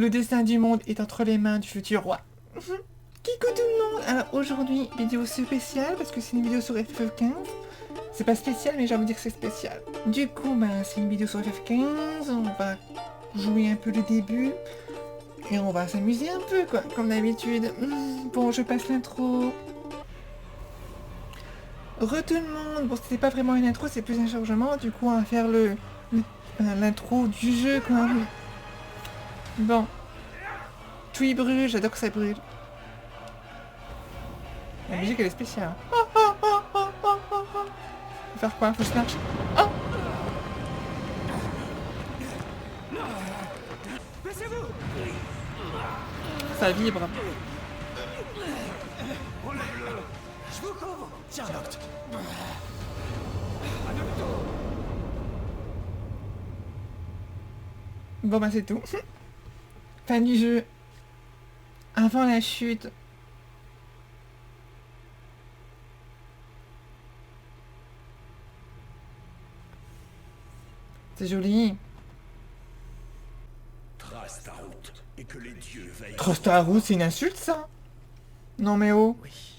Le destin du monde est entre les mains du futur roi. Coucou tout le monde. Alors aujourd'hui, vidéo spéciale parce que c'est une vidéo sur FF15. C'est pas spécial mais j'ai envie de dire que c'est spécial. Du coup, c'est une vidéo sur FF15. On va jouer un peu le début. Et on va s'amuser un peu quoi, comme d'habitude. Bon, je passe l'intro. Re tout le monde. Bon, c'était pas vraiment une intro, c'est plus un chargement. Du coup, on va faire l'intro du jeu quoi. Bon. Tout y brûle, j'adore que ça brûle. La musique elle est spéciale. Faut faire quoi? Faut se marcher. Oh, ça vibre. Je vous couvre. Tiens, Noct. Bon c'est tout. Fin du jeu. Avant la chute. C'est joli. Trace ta route et que les dieux veillent. Trace ta route, c'est une insulte ça? Non mais oh. Oui.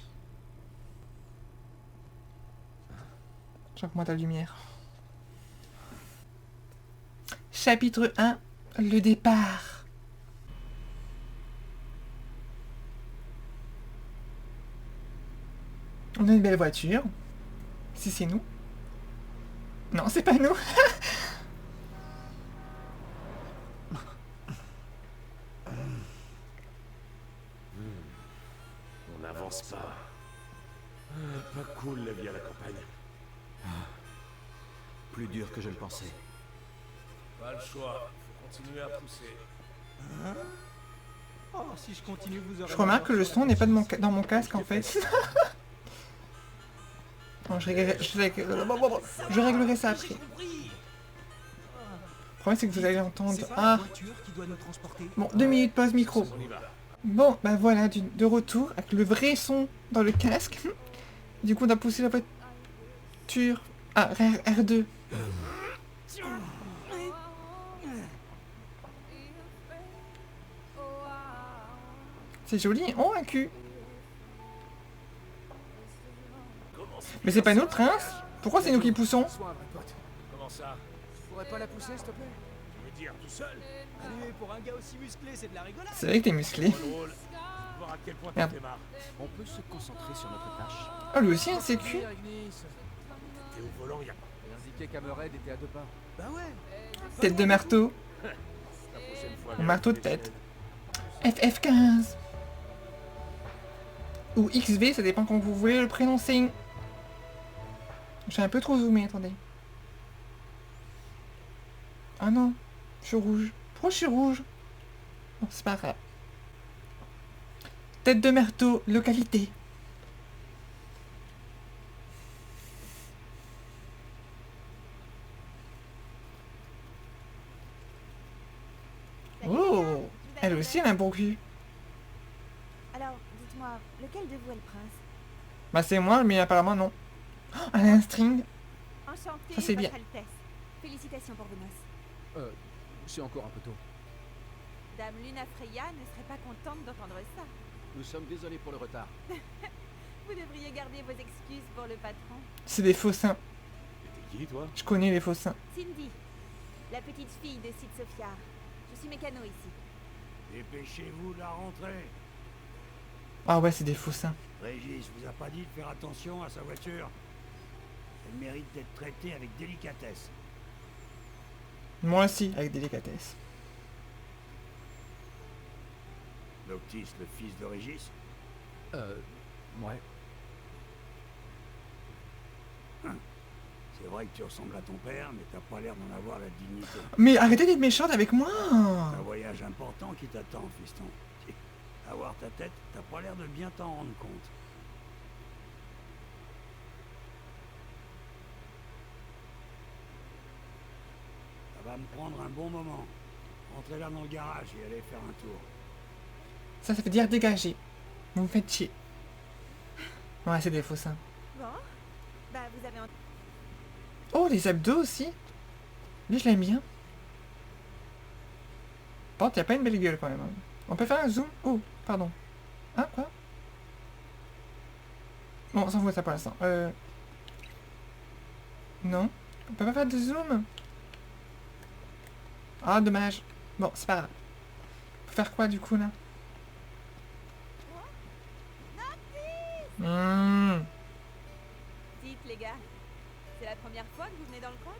J'augmente la lumière. Chapitre 1. Le départ. On a une belle voiture. Si c'est nous. Non, c'est pas nous. On n'avance pas. Pas cool la vie à la campagne. Plus dur que je le pensais. Pas le choix, faut continuer à pousser. Oh, si je continue, vous aurez... Je remarque que le son n'est pas dans mon casque en fait. Bon, je réglerai ça après. Le problème c'est que vous allez entendre. Ah, bon, 2 minutes pause micro. On y va. Bon, voilà, de retour avec le vrai son dans le casque. Du coup, on a poussé la voiture. Ah, R2. C'est joli. Oh, un cul. Mais c'est pas nous le prince? Pourquoi c'est nous qui poussons? Sois un vrai pote. Comment ça? Tu pourrais pas la pousser, s'il te plaît? Tu veux dire tout seul? Allez, pour un gars aussi musclé, c'est de la rigolade. C'est vrai que t'es musclé. Pas drôle. Voir à quel point Merde. t'en démarres. On peut se concentrer sur notre tâche. Ah, lui aussi, un sécu. Ignis. T'es au volant, y'a J'ai indiqué qu'Amered était à 2 pas. Bah ouais. Tête de marteau. la prochaine fois. Un marteau de tête. FF15. Ou XV, ça dépend quand vous voulez le prononcer. J'ai un peu trop zoomé, attendez. Ah non, je suis rouge. Pourquoi je suis rouge? Bon, c'est pas grave. Tête de marteau, localité. Oh, elle aussi elle a un bon cul. Alors, dites-moi, lequel de vous est le prince? Bah c'est moi, mais apparemment non. Oh, elle a un string. Enchantée, Ça, c'est votre bien. Altesse. Félicitations pour vos noces. C'est encore un peu tôt. Dame Luna Freya ne serait pas contente d'entendre ça. Nous sommes désolés pour le retard. Vous devriez garder vos excuses pour le patron. C'est des faux seins. T'es qui, toi? Je connais les faux seins. Cindy, la petite fille de Sid Sophia. Je suis mécano ici. Dépêchez-vous de la rentrée. Ah ouais, c'est des faux seins. Régis vous a pas dit de faire attention à sa voiture. Elle mérite d'être traitée avec délicatesse. Moi aussi, avec délicatesse. Noctis, le fils de Régis. Ouais. C'est vrai que tu ressembles à ton père, mais t'as pas l'air d'en avoir la dignité. Mais arrêtez d'être méchante avec moi. C'est un voyage important qui t'attend, fiston. À voir ta tête, t'as pas l'air de bien t'en rendre compte. Ça va me prendre un bon moment. Entrez là dans le garage et allez faire un tour. Ça veut dire dégager. Vous me faites chier. Ouais, c'est des faux seins. Bon, bah vous avez Oh, les abdos aussi. Lui, je l'aime bien. Par contre, y a pas une belle gueule quand même. On peut faire un zoom? Oh, pardon. Ah, quoi? Bon, on s'en fout ça pour l'instant. Non. On peut pas faire de zoom? Ah, dommage. Bon, c'est pas grave. Faut faire quoi du coup là? Dites les gars, c'est la première fois que vous venez dans le coin?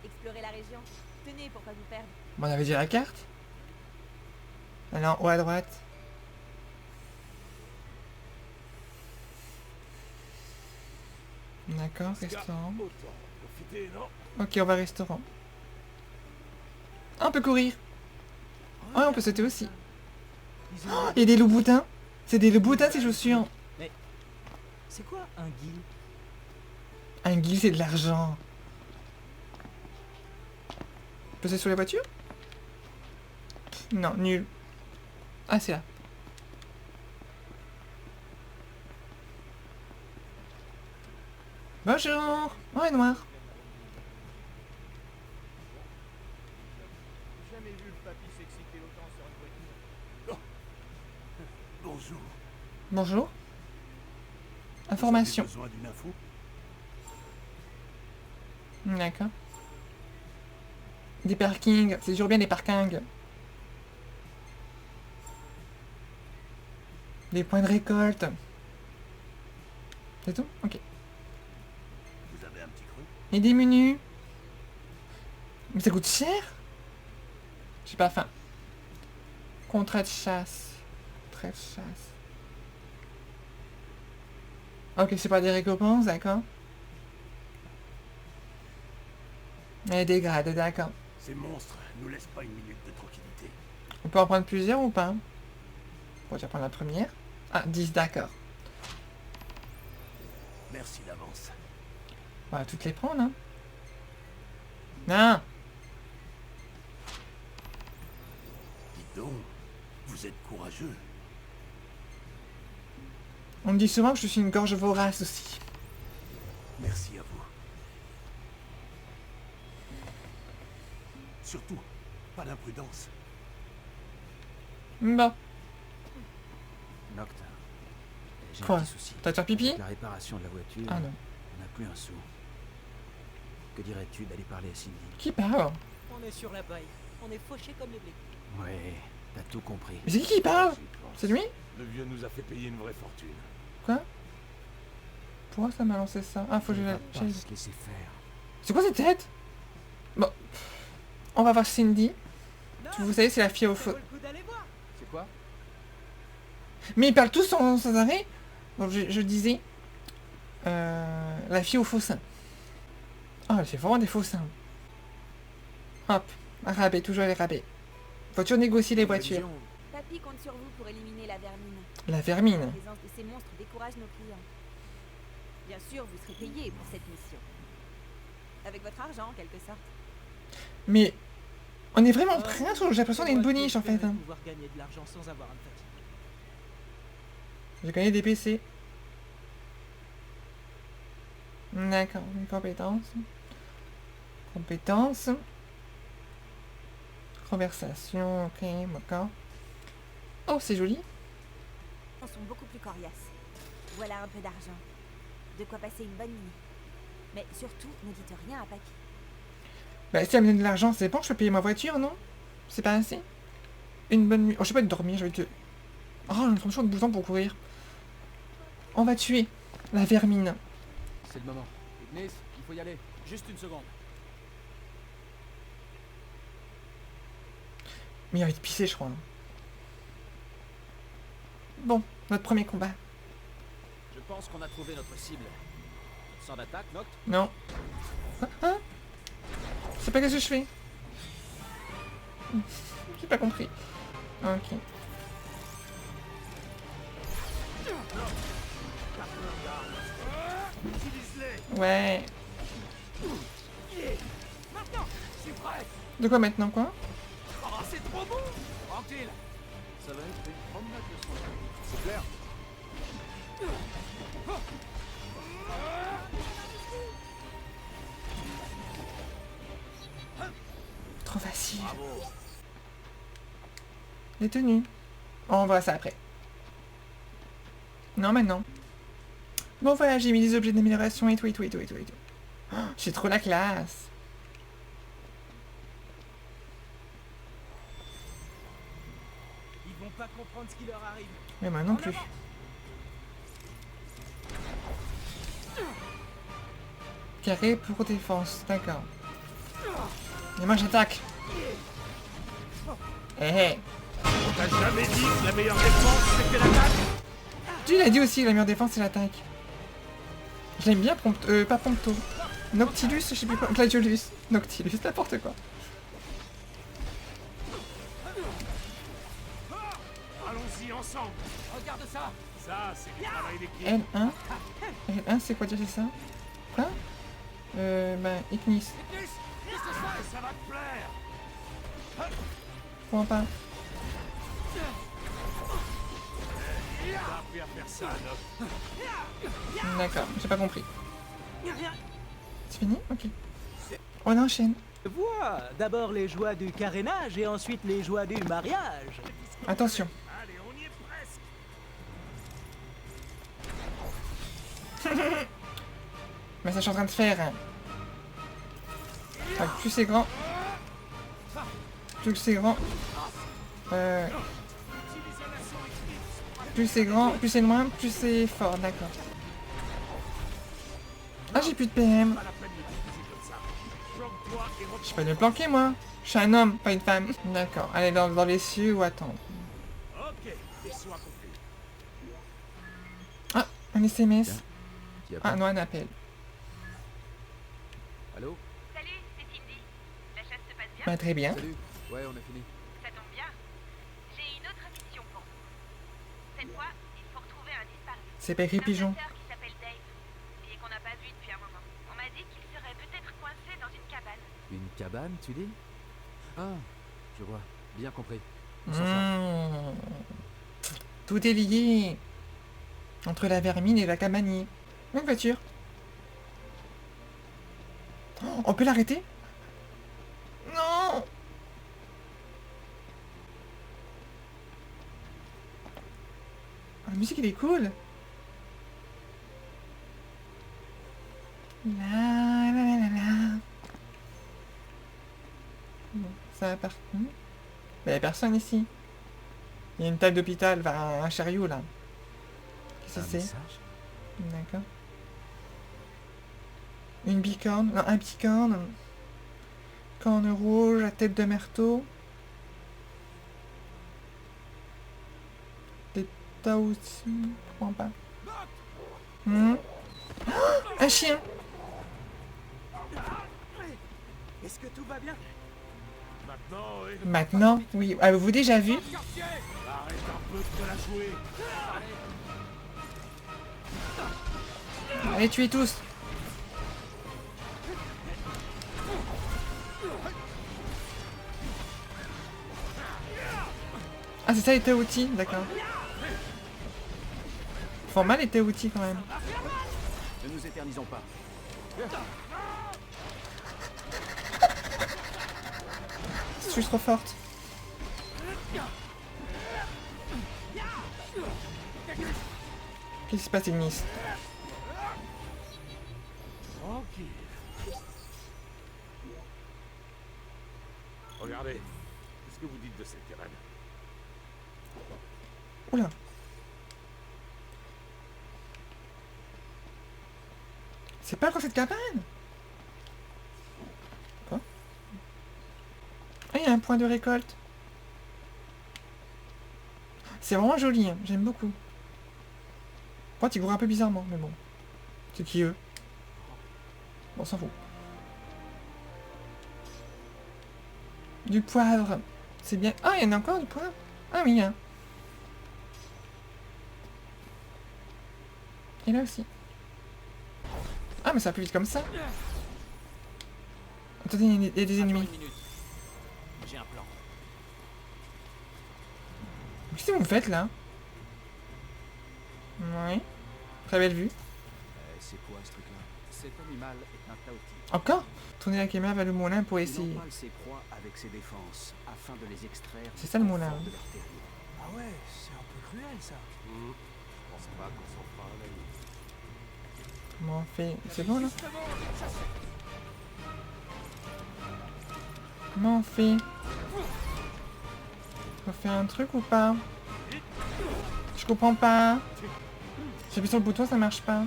Explorez la région. Tenez pour pas vous perdre. Bon, on avait dit la carte? Alors, haut à droite. D'accord, restaurant. Autant profiter, non? Ok, on va au restaurant. Ah, on peut courir. Ah, on peut sauter aussi. Oh, il y a des loups boutins. C'est des loups boutins ces chaussures. C'est quoi un guil? Un guil, c'est de l'argent. Passer sur les voitures? Non, nul. Ah, c'est là. Bonjour. Oh, est noir. Jamais vu le papy s'exciter autant sur une voiture. Bonjour. Bonjour. Vous avez Information. besoin d'une info? D'accord. Des parkings. C'est toujours bien des parkings. Des points de récolte. C'est tout? Ok. Vous avez un petit creux? Et des menus. Mais ça coûte cher? J'ai pas faim. Contrat de chasse. Contrat de chasse. Ok, c'est pas des récompenses, d'accord. Et des grades, d'accord. Ces monstres nous laissent pas une minute de tranquillité. On peut en prendre plusieurs ou pas? On va déjà prendre la première. Ah, 10, d'accord. Merci d'avance. On va toutes les prendre, hein. Non. Dites donc, vous êtes courageux. On me dit souvent que je suis une gorge vorace aussi. Merci à vous. Surtout, pas d'imprudence. Bon. Nocte. J'ai Quoi? un petit souci. T'as fait pipi? Avec la réparation de la voiture, Ah non. on n'a plus un sou. Que dirais-tu d'aller parler à Cindy? Qui parle? On est sur la paille. On est fauchés comme les blés. Ouais, t'as tout compris. Mais c'est qui parle? C'est lui? Le vieux nous a fait payer une vraie fortune. Quoi? Pourquoi ça m'a lancé ça? Ah, faut que je Il la... va pas se laisser faire. C'est quoi cette tête? Bon. On va voir Cindy. Vous savez, c'est la fille au Ça faux... vaut le coup d'aller voir. C'est quoi? Mais ils parlent tous sans arrêt. Donc je disais... la fille au faux sein. Oh, elle fait vraiment des faux seins. Hop. Un rabais, toujours les rabais. Faut toujours négocier les voitures. Papy compte sur vous pour éliminer la vermine. La La vermine. présence de ces monstres décourage nos clients. Bien sûr, vous serez payé pour cette mission. Avec votre argent, en quelque sorte. Mais... On est vraiment prince ou j'ai l'impression d'être une boniche en fait. Hein. Pouvoir gagner de l'argent sans avoir à me fatiguer. J'ai gagné des PC. D'accord, une compétence. Compétence. Conversation, ok, d'accord. Oh, c'est joli. Ils sont beaucoup plus coriaces. Voilà un peu d'argent. De quoi passer une bonne nuit. Mais surtout, ne dites rien à Papy. Bah, si elle me donne de l'argent, c'est bon, je peux payer ma voiture, non? C'est pas assez? Une bonne nuit. Oh, je sais pas de dormir, je vais te... Oh, j'ai l'impression de bouton pour courir. On va tuer la vermine. C'est le moment. Ignis, il faut y aller. Juste une seconde. Mais il a envie de pisser, je crois. Bon, notre premier combat. Je pense qu'on a trouvé notre cible. Sans d'attaque, Nocte? Non. Hein? C'est pas qu'est-ce que je fais? J'ai pas compris. Ok. Ouais. Maintenant, je suis prêt. De quoi maintenant, quoi? Oh, c'est trop bon. Tranquille. Ça va être une promenade de son. C'est clair. Trop facile. Les tenues. Oh, on verra ça après. Non, maintenant. Bon, voilà, j'ai mis des objets d'amélioration et tout, et tout, et tout, et tout, et tout. Oh, j'ai trop la classe. Ils vont pas comprendre ce qui leur arrive. Mais moi non plus. Carré pour défense, d'accord. Et moi j'attaque. Hé hé. T'as jamais dit que la meilleure défense, c'était l'attaque? Tu l'as dit aussi, la meilleure défense c'est l'attaque. Je l'aime bien, pas Prompto. Noctilus, je sais plus quoi. Gladiolus. Noctilus, n'importe quoi. Allons-y ensemble. Regarde ça. Ça, c'est du travail d'équipe. L1. L1, c'est quoi déjà ça? Quoi? Ignis. Ça va te plaire. Comment pas? T'as appris à faire ça, Noc. D'accord, j'ai pas compris. C'est fini? Ok. On enchaîne. Vois, d'abord les joies du carénage et ensuite les joies du mariage. Attention. Allez, on y est presque. Mais ça je suis en train de faire. Hein. Ah, plus c'est grand. Plus c'est grand. Plus c'est grand, plus c'est loin, plus c'est fort, d'accord. Ah, j'ai plus de PM. Je suis pas de planquer, moi. Je suis un homme, pas une femme. D'accord. Allez, dans les cieux ou attendre. Ok, et sois compris. Ah, un SMS. Qui Ah, non, un appel. Allô? Salut, c'est Cindy. La chasse se passe bien? Bah, très bien. Salut. Ouais, on a fini. Ça tombe bien. J'ai une autre mission pour vous. Cette fois, il faut retrouver un disparu. C'est pas écrit pigeon. Un chasseur qui s'appelle Dave et qu'on n'a pas vu depuis un moment. On m'a dit qu'il serait peut-être coincé dans une cabane. Une cabane, tu dis? Ah, je vois. Bien compris. On s'en charge. Mmh. Tout est lié. Entre la vermine et la cabanie. Une voiture. Oh, on peut l'arrêter? Non. La musique elle est cool. La la la la la. Bon, ça va partir. Mais y a personne ici. Il y a une table d'hôpital, enfin un chariot là. Qu'est-ce que Un c'est? message? D'accord. Une bicorne, non, un bicorne. Corne rouge à tête de merteau. Des taoutis, je comprends pas. Oh, un chien. Est-ce que tout va bien? Maintenant, Maintenant, oui. Avez-vous déjà vu? arrête un peu de te la jouer. Allez, tuez tous. Ah, c'est ça les taoutis, d'accord. Ils font mal les taoutis quand même. Ne nous éternisons pas. Je suis trop forte. Qu'est-ce qui se passe, Ignis? Tranquille. Regardez. Qu'est-ce que vous dites de cette cabane? Oula. C'est pas encore cette cabane? Quoi? Ah, il y a un point de récolte. C'est vraiment joli, hein. J'aime beaucoup. Par contre, il court un peu bizarrement, mais bon. C'est qui eux? Bon, on s'en fout. Du poivre. C'est bien. Ah, il y en a encore du poivre? Ah oui, hein. Et là aussi. Ah, mais ça va plus vite comme ça. Attendez, il y a des ennemis. Une minute. J'ai un plan. Qu'est-ce que vous faites là? Oui. Très belle vue. C'est quoi ce truc-là? Cet animal est un taouti. Encore? Tournez la caméra vers le moulin pour Il essayer. empale ses proies avec ses défenses afin de les extraire C'est ça le du moulin. confort de leur terrier. ouais, c'est un peu cruel ça. Je pense pas qu'on s'en fera un ami. Comment on fait? C'est bon là? Justement envie de chasser. Comment on fait? Faut faire un truc ou pas? Je comprends pas. J'appuie sur le bouton, ça marche pas.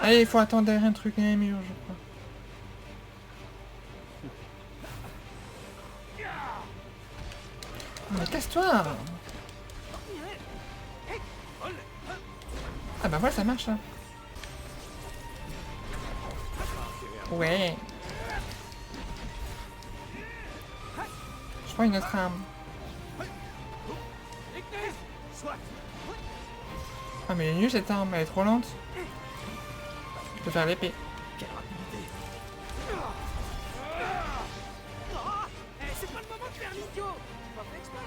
Allez, il faut attendre derrière un truc, un mur, je crois. Mais casse-toi! Ah bah voilà, ça marche là. Ouais. Je prends une autre arme. Ah mais elle est nulle cette arme, elle est trop lente. Je peux faire l'épée. Quelle rapidité. C'est pas le moment de faire l'idiot. Pas fait exprès.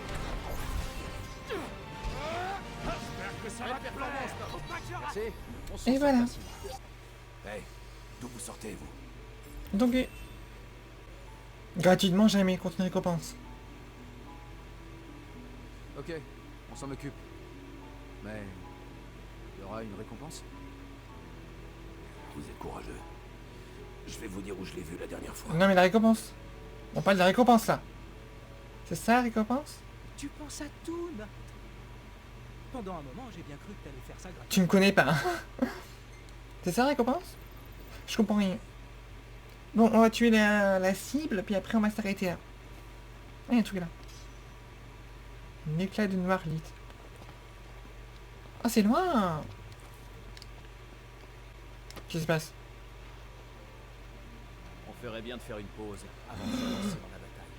J'espère que ça va te plaire. Faut pas que je rate. C'est... On s'en Et sort voilà. facilement. Hey, d'où vous sortez, vous? Donc, gratuitement, j'ai mis contenu récompense. Ok, on s'en occupe. Mais... il y aura une récompense? Vous êtes courageux. Je vais vous dire où je l'ai vu la dernière fois. Non mais la récompense. On parle de la récompense là. C'est ça la récompense? Tu penses à tout, Nat. Pendant un moment, j'ai bien cru que t'allais faire ça gratuitement. Tu me connais pas. C'est ça la récompense? Je comprends rien. Bon, on va tuer la cible, puis après on va s'arrêter là. Ah, il y a un truc là. Un éclat de noir lit. Ah, c'est loin! Qu'est-ce qui se passe? On ferait bien de faire une pause avant de se lancer dans la bataille.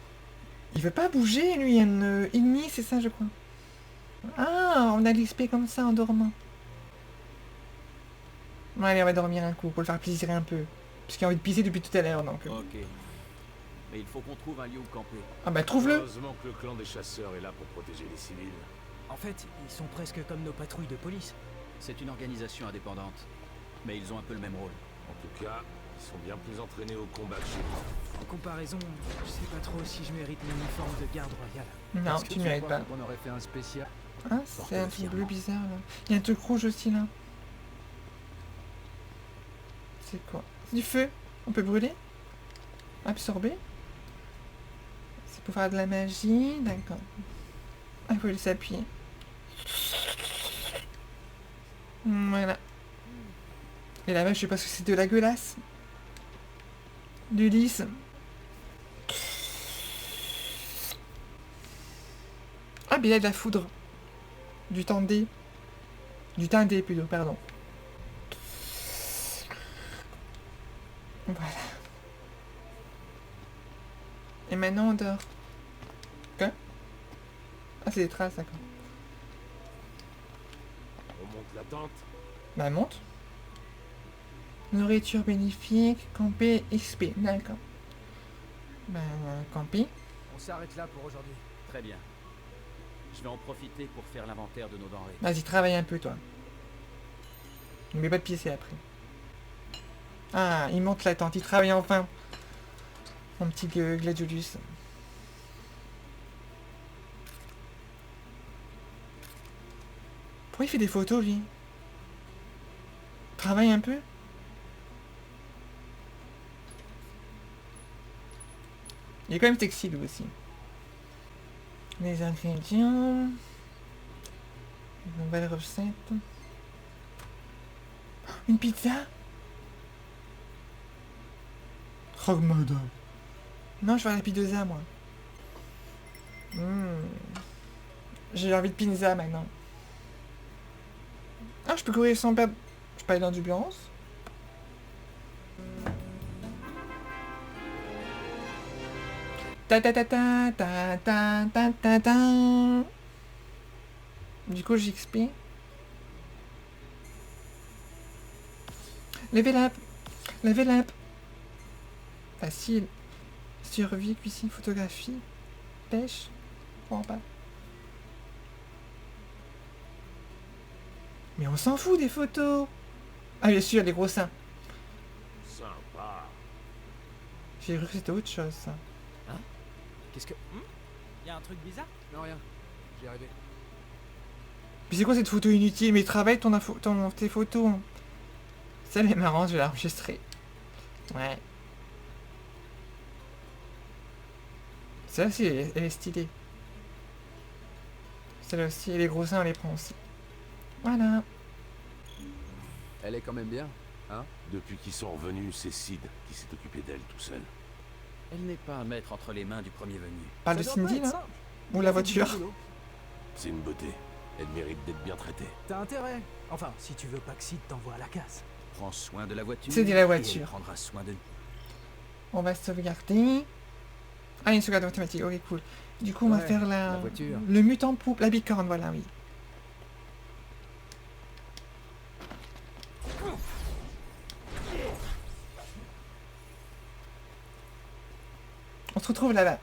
Il veut pas bouger, lui, il y a une ennemie, c'est ça, je crois. Ah, on a l'XP comme ça en dormant. Bon, allez, on va dormir un coup pour le faire plaisir un peu. Parce qu'il a envie de pisser depuis tout à l'heure, donc. Ok. Mais il faut qu'on trouve un lieu où camper. Ah bah, trouve-le! Heureusement que le clan des chasseurs est là pour protéger les civils. En fait, ils sont presque comme nos patrouilles de police. C'est une organisation indépendante. Mais ils ont un peu le même rôle. En tout cas, ils sont bien plus entraînés au combat que chez nous. En comparaison, je sais pas trop si je mérite l'uniforme de garde royale. Non, Est-ce que tu mérites crois pas. qu'on aurait fait un spécial? Ah, c'est un truc bleu bizarre là. Il y a un truc rouge aussi là. C'est quoi? C'est du feu. On peut brûler? Absorber? C'est pour faire de la magie, d'accord. Ah, il faut laisser appuyer. Voilà. Et là-bas, je sais pas ce que c'est, de la gueulasse. Du lisse. Ah, mais il y a de la foudre. Du tendé. Du tindé, plutôt, pardon. Voilà. Et maintenant, on dort. Quoi? Ah, c'est des traces, d'accord. On monte la tente. Bah, monte. Nourriture bénéfique, camper, XP, d'accord. Bah, camper. On s'arrête là pour aujourd'hui. Très bien. Je vais en profiter pour faire l'inventaire de nos denrées. Vas-y, travaille un peu, toi. N'oublie pas de pisser après. Ah, il monte la tente, il travaille enfin. Mon petit Gladiolus. Pourquoi il fait des photos, lui? Travaille un peu? Il est quand même sexy, lui aussi. Les ingrédients... Nouvelle recette... Une pizza? Oh, madame. Non, je vais à la pizza, moi. J'ai envie de pizza, maintenant. Ah, je peux courir sans perdre... Je peux aller dans l'endurance. Ta ta ta ta ta ta ta ta ta. Du coup, j'XP. Level up. Level up. Facile. Survie, cuisine, photographie. Pêche. Comprends pas. Mais on s'en fout des photos. Ah bien sûr, les gros seins. Sympa. J'ai cru que c'était autre chose, ça. Qu'est-ce que... Y a un truc bizarre? Non, rien. J'ai rêvé. Puis c'est quoi cette photo inutile? Mais travaille tes photos. Ça, elle est marrante, je vais l'enregistrer. Ouais. Celle-là aussi, elle est stylée. Celle-là aussi, et les gros seins, on les prend aussi. Voilà. Elle est quand même bien, hein? Depuis qu'ils sont revenus, c'est Sid qui s'est occupé d'elle tout seul. Elle n'est pas à mettre entre les mains du premier venu. Parle de Ça doit Cindy, pas être là? simple. Ou la voiture? C'est une beauté. Elle mérite d'être bien traitée. T'as intérêt. Enfin, si tu veux pas que Sid t'envoie à la casse. Prends soin de la voiture. C'est de la et voiture. elle prendra soin de nous. On va sauvegarder. Ah, une sauvegarde automatique, ok, cool. Du coup, on va Ouais, faire la voiture. le mutant poupe, la bicorne, voilà, oui. On se retrouve là-bas.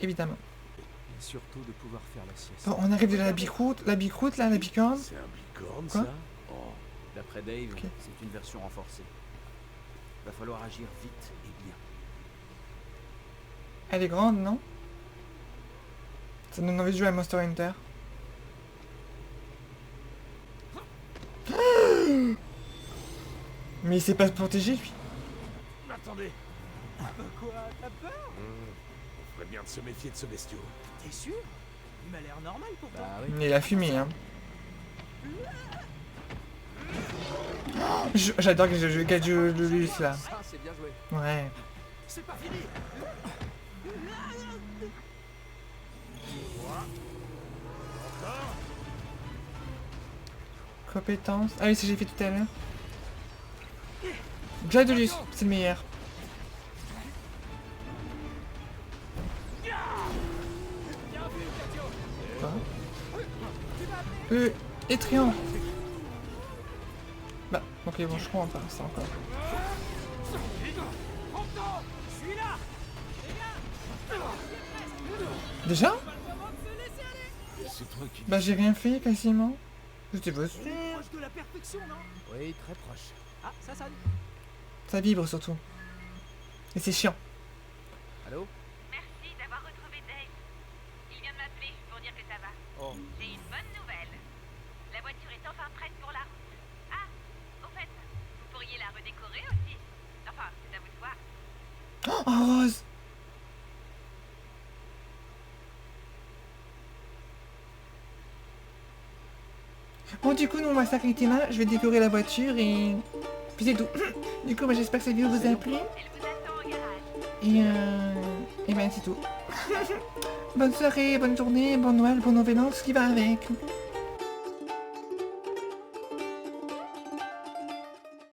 Évidemment. Et surtout de pouvoir faire la sieste. Bon, on arrive de la bicroute, là, la bicorne. C'est un bicorne, Quoi ça? Oh, D'après Dave, Ok. c'est une version renforcée. Va falloir agir vite et bien. Elle est grande, non? Ça nous donne envie de jouer à Monster Hunter. Mais il s'est pas protégé, lui. Attendez, Quoi? T'as peur? on ferait bien de se méfier de ce bestiau. T'es sûr? Il m'a l'air normal pourtant. Bah oui. Mais il a fumé, hein. J'adore que je gâche le luxe, là. Ça, c'est bien joué. Ouais. C'est pas fini. Compétence. Ah oui, c'est ce que j'ai fait tout à l'heure. Gladiolus, c'est le meilleur. Quoi? Et triomphe. Bah, ok, bon, je comprends pas ça encore. Déjà? C'est toi qui... Bah, j'ai rien fait quasiment. J'étais pas sûr. Proche de la perfection, non? Oui, très proche. Ah, ça sonne. Ça vibre surtout. Et c'est chiant. Allô? Merci d'avoir retrouvé Dave. Il vient de m'appeler pour dire que ça va. Oh. J'ai une bonne nouvelle. La voiture est enfin prête pour la route. Ah, au fait, vous pourriez la redécorer aussi. Enfin, c'est à vous de voir. Oh, Rose! Bon, du coup, nous, on va s'arrêter là. Je vais décorer la voiture et... Puis c'est tout. Du coup, bah, j'espère que cette vidéo vous a plu. Elle vous attend au garage. Et ben, c'est tout. Bonne soirée, bonne journée, bon Noël, bon Nouvel An, ce qui va avec.